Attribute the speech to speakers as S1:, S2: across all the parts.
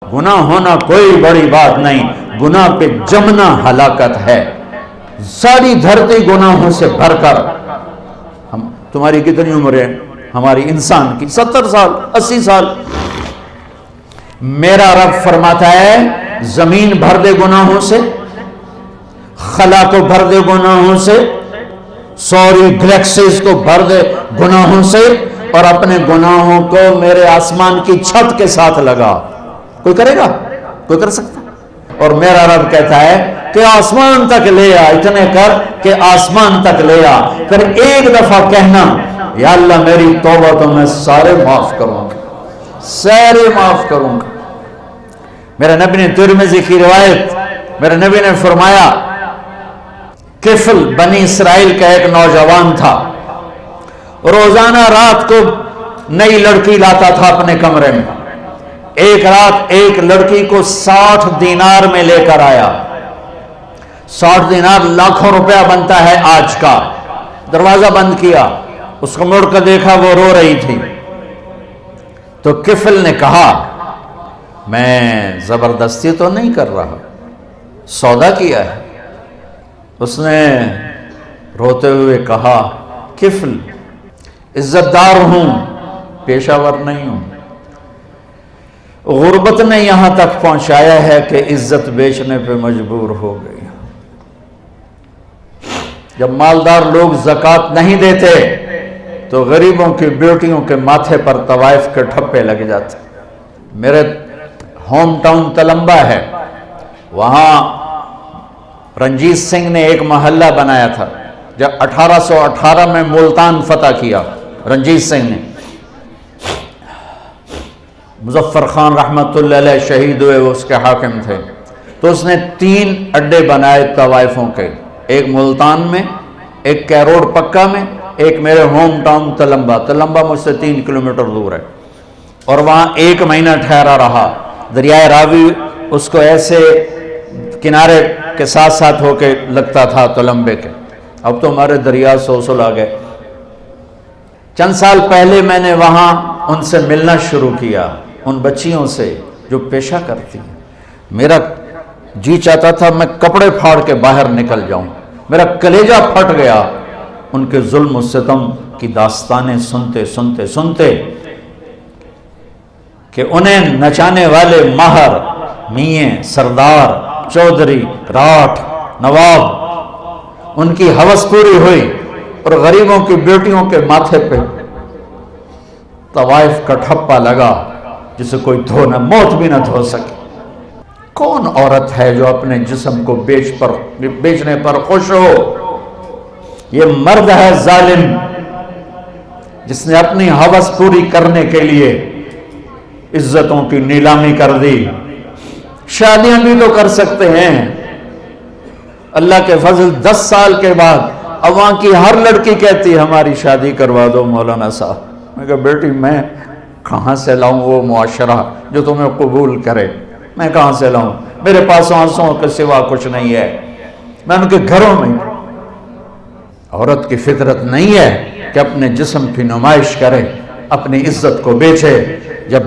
S1: گناہ ہونا کوئی بڑی بات نہیں، گناہ پہ جمنا ہلاکت ہے۔ ساری دھرتی گناہوں سے بھر کر، تمہاری کتنی عمر ہے ہماری انسان کی؟ 70 سال 80 سال۔ میرا رب فرماتا ہے زمین بھر دے گناہوں سے، خلا کو بھر دے گناہوں سے، سوری گلیکسیز کو بھر دے گناہوں سے، اور اپنے گناہوں کو میرے آسمان کی چھت کے ساتھ لگا۔ کوئی کرے گا؟ کوئی کر سکتا؟ اور میرا رب کہتا ہے کہ آسمان تک لے آ، اتنے کر کہ آسمان تک لے آ، پھر ایک دفعہ کہنا یا اللہ میری توبہ تو میں سارے معاف کروں گا، سارے معاف کروں گا۔ میرے نبی نے ترمذی کی روایت، میرے نبی نے فرمایا کفل بنی اسرائیل کا ایک نوجوان تھا، روزانہ رات کو نئی لڑکی لاتا تھا اپنے کمرے میں۔ ایک رات ایک لڑکی کو 60 دینار میں لے کر آیا۔ 60 دینار لاکھوں روپیہ بنتا ہے آج کا۔ دروازہ بند کیا، اس کو مڑ کر دیکھا وہ رو رہی تھی، تو کفل نے کہا میں زبردستی تو نہیں کر رہا، سودا کیا ہے۔ اس نے روتے ہوئے کہا کفل عزت دار ہوں، پیشہ ور نہیں ہوں، غربت نے یہاں تک پہنچایا ہے کہ عزت بیچنے پہ مجبور ہو گئی۔ جب مالدار لوگ زکوٰۃ نہیں دیتے تو غریبوں کی بیٹیوں کے ماتھے پر طوائف کے ٹھپے لگ جاتے۔ میرے ہوم ٹاؤن تلمبا ہے، وہاں رنجیت سنگھ نے ایک محلہ بنایا تھا۔ جب 1818 میں ملتان فتح کیا رنجیت سنگھ نے، مظفر خان رحمت اللہ علیہ شہید ہوئے، وہ اس کے حاکم تھے، تو اس نے 3 اڈے بنائے طوائفوں کے، ایک ملتان میں، ایک کیروڑ پکا میں، ایک میرے ہوم ٹاؤن تلمبا۔ تلمبا مجھ سے 3 کلومیٹر دور ہے، اور وہاں 1 مہینہ ٹھہرا رہا۔ دریائے راوی اس کو ایسے کنارے کے ساتھ ساتھ ہو کے لگتا تھا تلمبے کے، اب تو ہمارے دریا سوسل آ گئے۔ چند سال پہلے میں نے وہاں ان سے ملنا شروع کیا، ان بچیوں سے جو پیشہ کرتی ہیں۔ میرا جی چاہتا تھا میں کپڑے پھاڑ کے باہر نکل جاؤں، میرا کلیجہ پھٹ گیا ان کے ظلم و ستم کی داستانیں سنتے سنتے سنتے، کہ انہیں نچانے والے ماہر، میاں، سردار، چودھری، راٹھ، نواب، ان کی ہوس پوری ہوئی، اور غریبوں کی بیٹیوں کے ماتھے پہ طوائف کا ٹھپا لگا جسے کوئی دھو نہ، موت بھی نہ دھو سکے۔ کون عورت ہے جو اپنے جسم کو بیچنے پر خوش ہو؟ یہ مرد ہے ظالم جس نے اپنی ہوس پوری کرنے کے لیے عزتوں کی نیلامی کر دی۔ شادیاں بھی تو کر سکتے ہیں، اللہ کے فضل 10 سال کے بعد اب وہاں کی ہر لڑکی کہتی ہے ہماری شادی کروا دو مولانا صاحب۔ میں کہا بیٹی میں کہاں سے لاؤں وہ معاشرہ جو تمہیں قبول کرے؟ میں کہاں سے لاؤں؟ میرے پاس آنسوں کے سوا کچھ نہیں ہے، میں ان کے گھروں میں۔ عورت کی فطرت نہیں ہے کہ اپنے جسم کی نمائش کرے، اپنی عزت کو بیچے۔ جب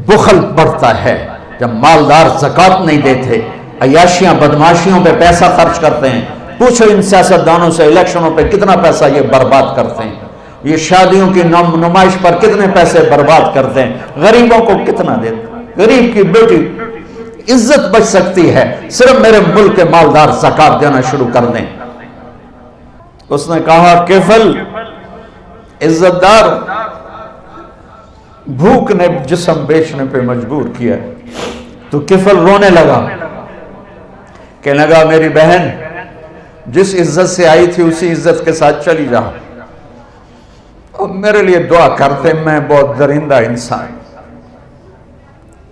S1: بخل بڑھتا ہے، جب مالدار زکوٰۃ نہیں دیتے، عیاشیاں بدماشیوں پہ پیسہ خرچ کرتے ہیں، پوچھو ان سیاستدانوں سے الیکشنوں پہ کتنا پیسہ یہ برباد کرتے ہیں، یہ شادیوں کی نمائش پر کتنے پیسے برباد کرتے ہیں، غریبوں کو کتنا دیتے ہیں۔ غریب کی بیٹی عزت بچ سکتی ہے صرف میرے ملک کے مالدار زکوٰۃ دینا شروع کر دیں۔ اس نے کہا کفل عزت دار، بھوک نے جسم بیچنے پہ مجبور کیا۔ تو کفل رونے لگا، کہنے لگا میری بہن جس عزت سے آئی تھی اسی عزت کے ساتھ چلی جا، اور میرے لیے دعا کرتے، میں بہت درندہ انسان۔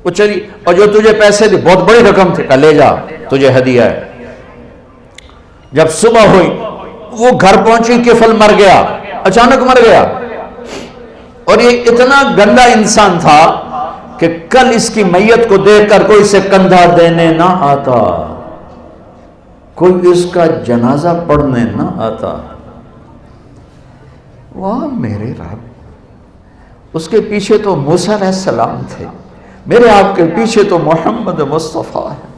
S1: وہ چلی، اور جو تجھے پیسے دی بہت بڑی رقم تھی، کہا لے جا تجھے ہدیہ ہے۔ جب صبح ہوئی وہ گھر پہنچی، کفل مر گیا، اچانک مر گیا، اور یہ اتنا گندا انسان تھا کہ کل اس کی میت کو دیکھ کر کوئی اسے کندھا دینے نہ آتا، کوئی اس کا جنازہ پڑھنے نہ آتا۔ واہ میرے رب، اس کے پیچھے تو موسیٰ علیہ السلام تھے، میرے آپ کے پیچھے تو محمد مصطفیٰ ہے۔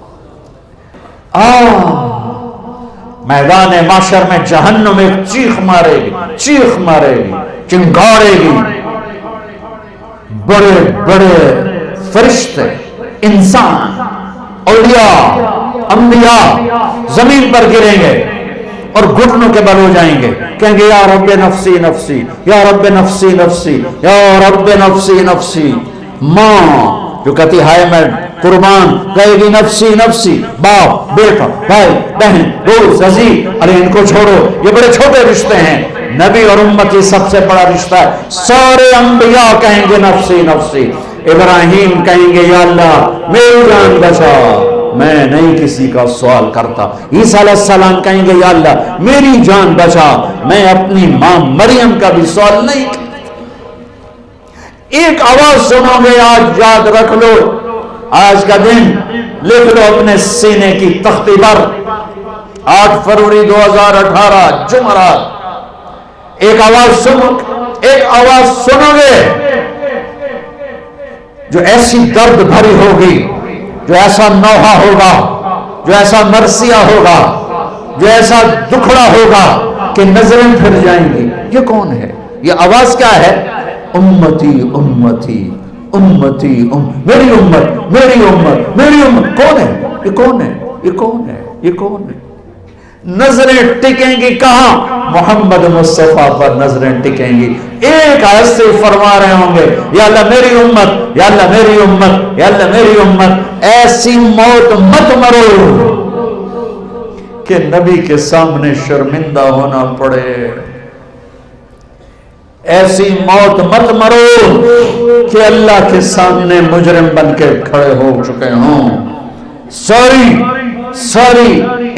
S1: میدان معاشر میں جہنم ایک چیخ مارے گی، چنگارے گی، بڑے بڑے فرشتے، انسان، اولیاء، انبیاء زمین پر گریں گے اور گھٹنوں کے بل ہو جائیں گے، کہیں گے یا رب نفسی نفسی، یا رب نفسی نفسی، یا رب نفسی نفسی۔ ماں جو کہتی ہائے میں قربان، کہے گی نفسی نفسی، باپ، بیٹا، بھائی، بہن، دوست، عزیز، ارے ان کو چھوڑو، یہ بڑے چھوٹے رشتے ہیں، نبی اور امتی سب سے بڑا رشتہ ہے۔ سارے انبیاء کہیں گے نفسی نفسی، ابراہیم کہیں گے یا اللہ میری جان بچا، میں نہیں کسی کا سوال کرتا۔ عیسیٰ علیہ السلام کہیں گے یا اللہ میری جان بچا، میں اپنی ماں مریم کا بھی سوال نہیں کرتا۔ ایک آواز سنو گے، آج یاد رکھ لو، آج کا دن لکھ لو اپنے سینے کی تختی پر، 8 فروری 2018 جمعرات۔ ایک آواز سنو گے جو ایسی درد بھری ہوگی، جو ایسا نوحہ ہوگا، جو ایسا مرثیہ ہوگا، جو ایسا دکھڑا ہوگا کہ نظریں پھر جائیں گی۔ یہ کون ہے؟ یہ آواز کیا ہے؟ امتی امتی امتی میری امت میری امت میری امت۔ کون ہے یہ؟ کون ہے یہ؟ کون ہے یہ؟ کون ہے؟ نظریں ٹکیں گی کہاں؟ محمد مصطفیٰ پر نظریں ٹکیں گی۔ ایک آیت سے فرما رہے ہوں گے یا اللہ میری امت، یا اللہ میری امت، یا اللہ میری امت۔ ایسی موت مت مرو کہ نبی کے سامنے شرمندہ ہونا پڑے، ایسی موت مت مرو کہ اللہ کے سامنے مجرم بن کے کھڑے ہو چکے ہوں۔ ساری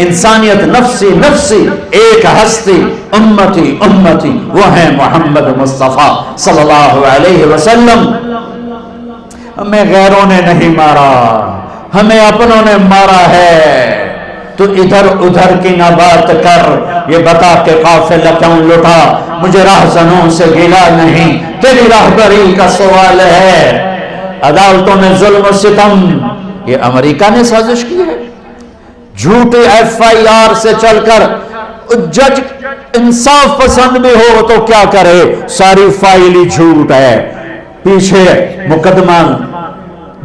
S1: انسانیت نفسی نفسی، ایک ہستی امتی امتی، وہ ہے محمد مصطفیٰ صلی اللہ علیہ وسلم۔ ہمیں غیروں نے نہیں مارا، ہمیں اپنوں نے مارا ہے۔ تو ادھر ادھر کی نہ بات کر، یہ بتا کہ قافلہ کیوں لٹا، مجھے راہزنوں سے گلا نہیں، تیری راہبری کا سوال ہے۔ عدالتوں میں ظلم و ستم، یہ امریکہ نے سازش کی ہے۔ جھوٹے FIR سے چل کر جج انصاف پسند بھی ہو تو کیا کرے، ساری فائل ہی جھوٹ ہے، پیچھے مقدمہ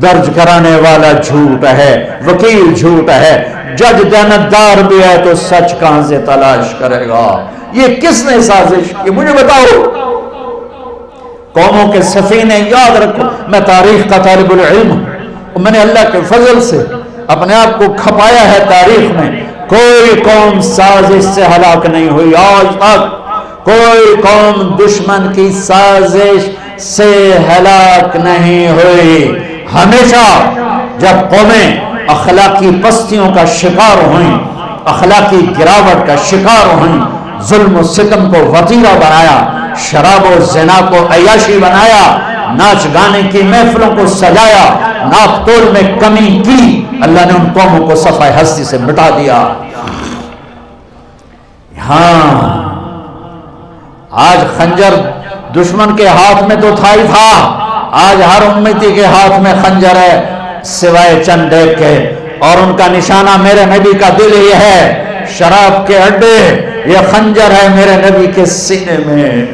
S1: درج کرانے والا جھوٹ ہے، وکیل جھوٹ ہے، جج دیانتدار بھی ہے تو سچ کہاں سے تلاش کرے گا؟ یہ کس نے سازش کی؟ مجھے بتاؤ۔ قوموں کے سفینے، یاد رکھو میں تاریخ کا طالب العلم ہوں، میں نے اللہ کے فضل سے اپنے آپ کو کھپایا ہے تاریخ میں، کوئی قوم سازش سے ہلاک نہیں ہوئی آج تک، کوئی قوم دشمن کی سازش سے ہلاک نہیں ہوئی۔ ہمیشہ جب قومیں اخلاقی پستیوں کا شکار ہوئیں، اخلاقی گراوٹ کا شکار ہوئیں، ظلم و ستم کو وتیرہ بنایا، شراب و زنا کو عیاشی بنایا، ناچ گانے کی محفلوں کو سجایا، ناپ تول میں کمی کی، اللہ نے ان قوموں کو صفحہ ہستی سے مٹا دیا۔ ہاں آج خنجر دشمن کے ہاتھ میں تو تھا ہی تھا، آج ہر امتی کے ہاتھ میں خنجر ہے سوائے چند ڈیک کے، اور ان کا نشانہ میرے نبی کا دل ہی ہے۔ شراب کے اڈے، یہ خنجر ہے میرے نبی کے سینے میں۔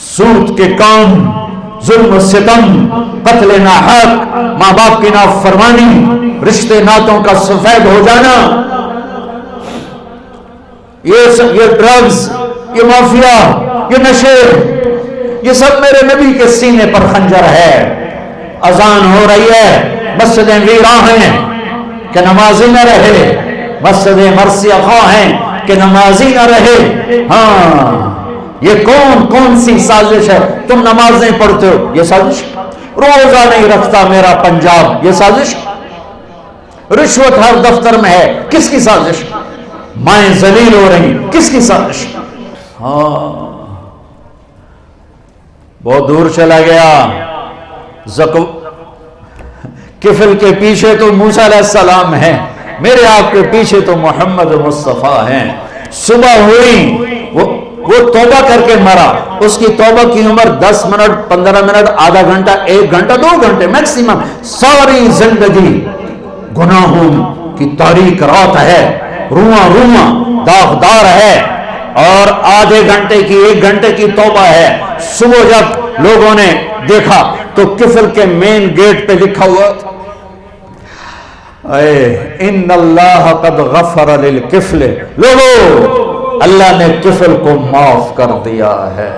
S1: سود کے کام، ظلم و ستم، قتل ناحق، ماں باپ کی نافرمانی، رشتے ناتوں کا سفید ہو جانا، یہ ڈرگز، یہ مافیا، یہ نشے، یہ سب میرے نبی کے سینے پر خنجر ہے۔ اذان ہو رہی ہے، مسجدیں ویراں ہیں کہ نمازی نہ رہے، مسجدیں مرثیہ خواہ ہیں کہ نمازی نہ رہے۔ ہاں یہ کون سی سازش ہے؟ تم نمازیں پڑھتے ہو، یہ سازش؟ روزہ نہیں رکھتا میرا پنجاب، یہ سازش؟ رشوت ہر دفتر میں ہے، کس کی سازش؟ مائیں ذلیل ہو رہی، کس کی سازش؟ ہاں بہت دور چلا گیا، کفل کے پیچھے تو موسیٰ علیہ السلام ہے، میرے آپ کے پیچھے تو محمد مصطفیٰ ہیں۔ صبح ہوئی، وہ وہ توبہ کر کے مرا، اس کی توبہ کی عمر 10 منٹ 15 منٹ آدھا گھنٹہ 1 گھنٹہ 2 گھنٹے میکسیمم، ساری زندگی گناہوں کی تاریک رات ہے، رواں رواں داغدار ہے، اور آدھے گھنٹے کی 1 گھنٹے کی توبہ ہے۔ صبح جب لوگوں نے دیکھا تو کفل کے مین گیٹ پہ لکھا ہوا تھا ان اللہ قد غفر للکفل، لوگو اللہ نے کفل کو معاف کر دیا ہے۔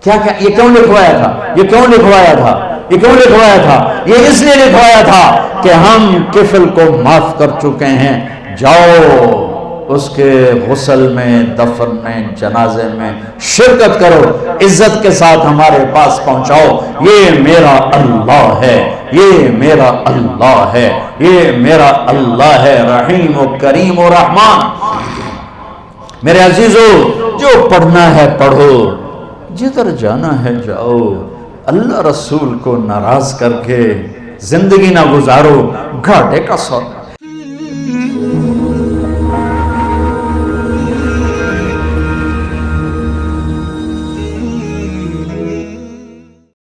S1: کیا یہ کیوں لکھوایا تھا؟ یہ کیوں لکھوایا تھا؟ یہ کیوں لکھوایا تھا؟ یہ اس لیے لکھوایا تھا کہ ہم کفل کو معاف کر چکے ہیں، جاؤ اس کے غسل میں، دفن میں، جنازے میں شرکت کرو، عزت کے ساتھ ہمارے پاس پہنچاؤ، یہ میرا اللہ ہے، یہ میرا اللہ ہے، یہ میرا اللہ ہے، رحیم و کریم و رحمان۔ میرے عزیزو، جو پڑھنا ہے پڑھو، جدھر جانا ہے جاؤ، اللہ رسول کو ناراض کر کے زندگی نہ گزارو، گھاٹے کا سودا۔